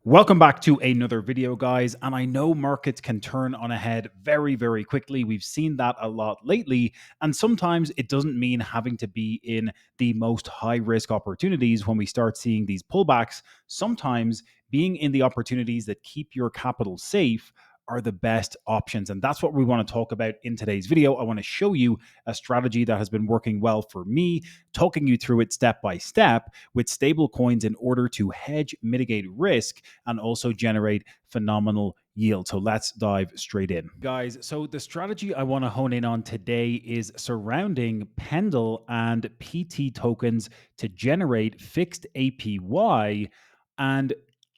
Welcome back to another video, guys. And I know markets can turn on a head very, very quickly. We've seen that a lot lately. And sometimes it doesn't mean having to be in the most high risk opportunities when we start seeing these pullbacks. Sometimes being in the opportunities that keep your capital safe are the best options. And that's what we want to talk about in today's video. I want to show you a strategy that has been working well for me, talking you through it step by step with stable coins in order to hedge, mitigate risk, and also generate phenomenal yield. So let's dive straight in. Guys, so the strategy I want to hone in on today is surrounding Pendle and PT tokens to generate fixed APY and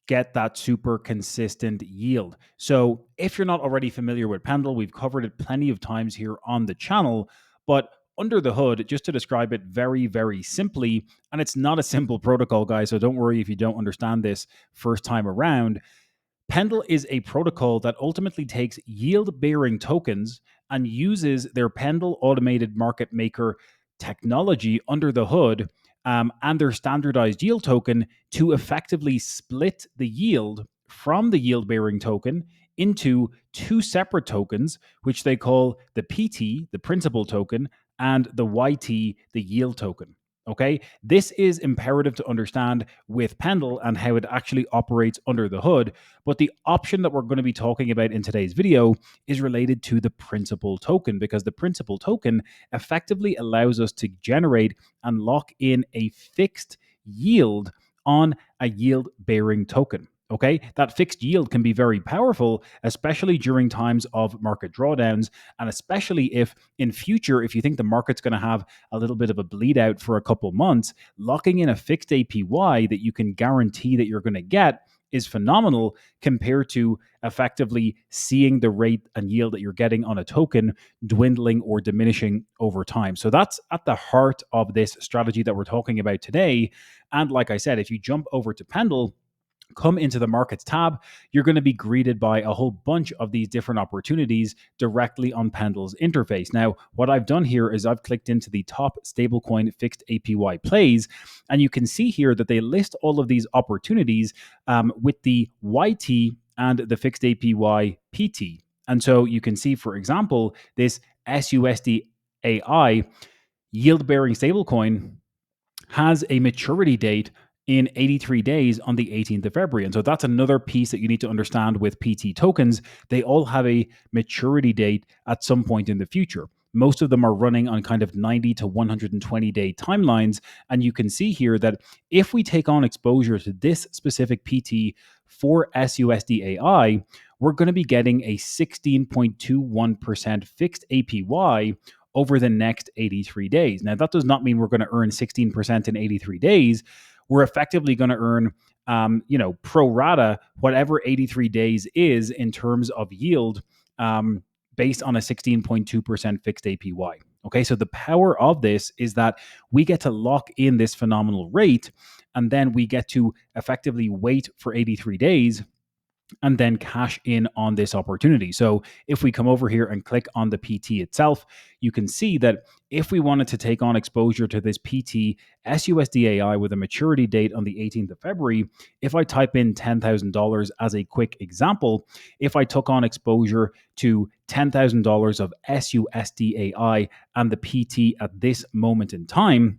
get that super consistent yield. So if you're not already familiar with Pendle, we've covered it plenty of times here on the channel, but under the hood, just to describe it very, very simply, and it's not a simple protocol, guys, so don't worry if you don't understand this first time around. Pendle is a protocol that ultimately takes yield bearing tokens and uses their Pendle automated market maker technology under the hood and their standardized yield token to effectively split the yield from the yield bearing token into two separate tokens, which they call the PT, the principal token, and the YT, the yield token. Okay, this is imperative to understand with Pendle and how it actually operates under the hood. But the option that we're going to be talking about in today's video is related to the principal token, because the principal token effectively allows us to generate and lock in a fixed yield on a yield bearing token. Okay, that fixed yield can be very powerful, especially during times of market drawdowns, and especially if in future, if you think the market's going to have a little bit of a bleed out for a couple months, locking in a fixed APY that you can guarantee that you're going to get is phenomenal compared to effectively seeing the rate and yield that you're getting on a token dwindling or diminishing over time. So that's at the heart of this strategy that we're talking about today. And like I said, if you jump over to Pendle, come into the markets tab, you're going to be greeted by a whole bunch of these different opportunities directly on Pendle's interface. Now, what I've done here is I've clicked into the top stablecoin fixed APY plays, and you can see here that they list all of these opportunities with the YT and the fixed APY PT. And so you can see, for example, this SUSD AI yield bearing stablecoin has a maturity date in 83 days on the 18th of February. And so that's another piece that you need to understand with PT tokens. They all have a maturity date at some point in the future. Most of them are running on kind of 90 to 120 day timelines. And you can see here that if we take on exposure to this specific PT for SUSD AI, we're going to be getting a 16.21% fixed APY over the next 83 days. Now, that does not mean we're going to earn 16% in 83 days. We're effectively going to earn, pro rata, whatever 83 days is in terms of yield based on a 16.2% fixed APY. Okay, so the power of this is that we get to lock in this phenomenal rate, and then we get to effectively wait for 83 days and then cash in on this opportunity. So if we come over here and click on the PT itself, you can see that if we wanted to take on exposure to this PT SUSD AI with a maturity date on the 18th of February, if I type in $10,000 as a quick example, if I took on exposure to $10,000 of SUSD AI and the PT at this moment in time,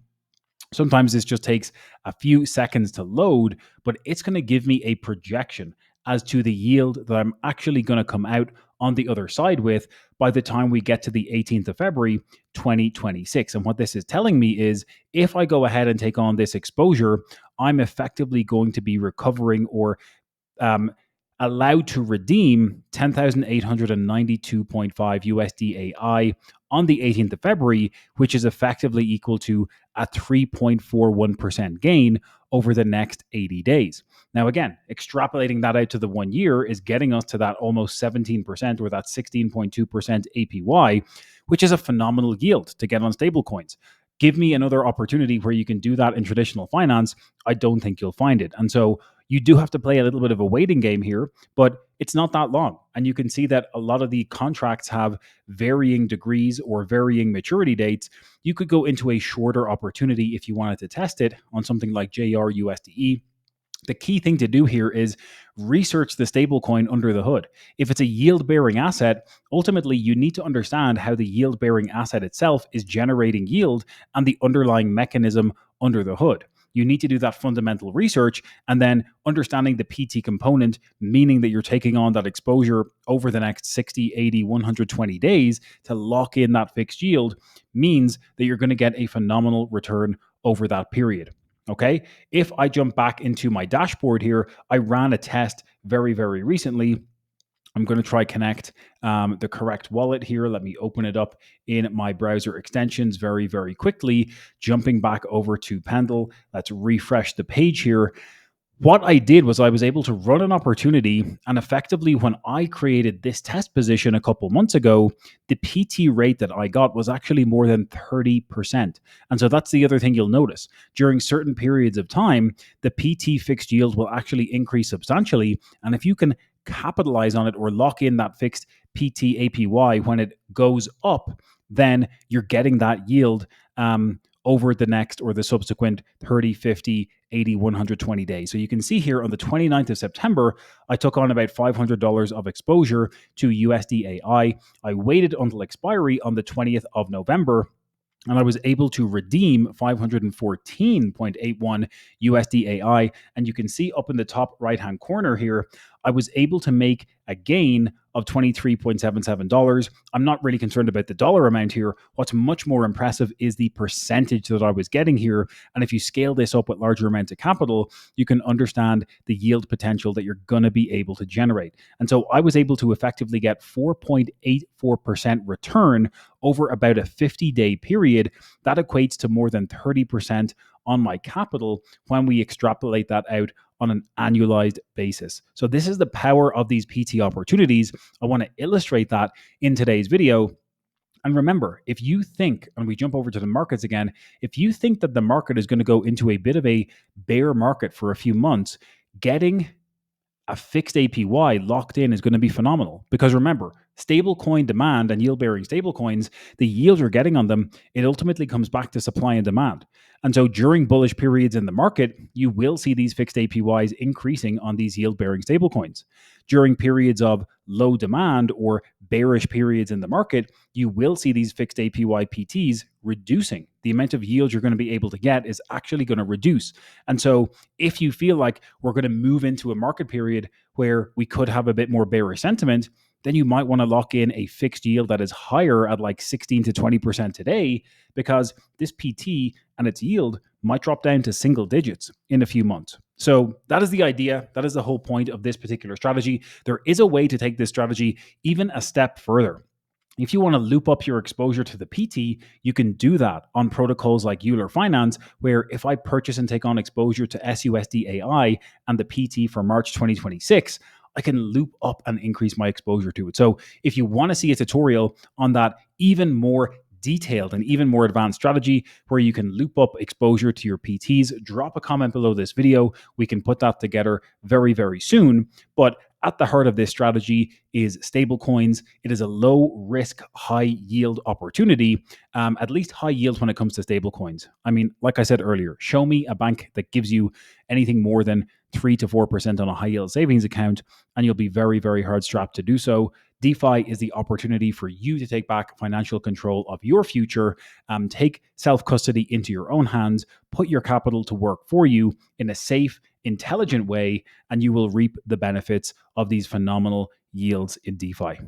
sometimes this just takes a few seconds to load, but it's going to give me a projection as to the yield that I'm actually going to come out on the other side with by the time we get to the 18th of February, 2026. And what this is telling me is if I go ahead and take on this exposure, I'm effectively going to be recovering or allowed to redeem 10,892.5 USD AI on the 18th of February, which is effectively equal to a 3.41% gain over the next 80 days. Now, again, extrapolating that out to the 1 year is getting us to that almost 17% or that 16.2% APY, which is a phenomenal yield to get on stablecoins. Give me another opportunity where you can do that in traditional finance. I don't think you'll find it. And so you do have to play a little bit of a waiting game here, but it's not that long. And you can see that a lot of the contracts have varying degrees or varying maturity dates. You could go into a shorter opportunity if you wanted to test it on something like JRUSDE The key thing to do here is research the stablecoin under the hood. If it's a yield bearing asset, ultimately you need to understand how the yield bearing asset itself is generating yield and the underlying mechanism under the hood. You need to do that fundamental research, and then understanding the PT component, meaning that you're taking on that exposure over the next 60, 80, 120 days to lock in that fixed yield, means that you're going to get a phenomenal return over that period. Okay. If I jump back into my dashboard here, I ran a test very, very recently. I'm going to try connect the correct wallet here. Let me open it up in my browser extensions very, very quickly. Jumping back over to Pendle. Let's refresh the page here. What I did was I was able to run an opportunity, and effectively when I created this test position a couple months ago, the PT rate that I got was actually more than 30%. And so that's the other thing you'll notice. During certain periods of time, the PT fixed yield will actually increase substantially. And if you can capitalize on it or lock in that fixed PT APY when it goes up, then you're getting that yield over the next or the subsequent 30, 50, 80, 120 days. So you can see here on the 29th of September, I took on about $500 of exposure to USDAI. I waited until expiry on the 20th of November, and I was able to redeem 514.81 USDAI. And you can see up in the top right-hand corner here, I was able to make a gain of $23.77. I'm not really concerned about the dollar amount here. What's much more impressive is the percentage that I was getting here. And if you scale this up with larger amounts of capital, you can understand the yield potential that you're going to be able to generate. And so I was able to effectively get 4.84% return over about a 50-day period. That equates to more than 30% on my capital when we extrapolate that out on an annualized basis. So this is the power of these PT opportunities. I want to illustrate that in today's video. And remember, if you think, and we jump over to the markets again, if you think that the market is going to go into a bit of a bear market for a few months, getting a fixed APY locked in is going to be phenomenal. Because remember, stablecoin demand and yield-bearing stablecoins, the yield you're getting on them, it ultimately comes back to supply and demand. And so during bullish periods in the market, you will see these fixed APYs increasing on these yield-bearing stablecoins. During periods of low demand or bearish periods in the market, you will see these fixed APY PTs reducing. The amount of yield you're going to be able to get is actually going to reduce. And so if you feel like we're going to move into a market period where we could have a bit more bearish sentiment, then you might want to lock in a fixed yield that is higher at like 16 to 20% today, because this PT and its yield might drop down to single digits in a few months. So that is the idea. That is the whole point of this particular strategy. There is a way to take this strategy even a step further. If you want to loop up your exposure to the PT, you can do that on protocols like Euler Finance, where if I purchase and take on exposure to SUSD and the PT for March 2026, I can loop up and increase my exposure to it. So if you want to see a tutorial on that even more detailed and even more advanced strategy where you can loop up exposure to your PTs, drop a comment below this video. We can put that together very, very soon. But at the heart of this strategy is stablecoins. It is a low risk, high yield opportunity, at least high yield when it comes to stablecoins. I mean, like I said earlier, show me a bank that gives you anything more than 3 to 4% on a high yield savings account, and you'll be very, very hard strapped to do so. DeFi is the opportunity for you to take back financial control of your future, take self-custody into your own hands, put your capital to work for you in a safe, intelligent way, and you will reap the benefits of these phenomenal yields in DeFi.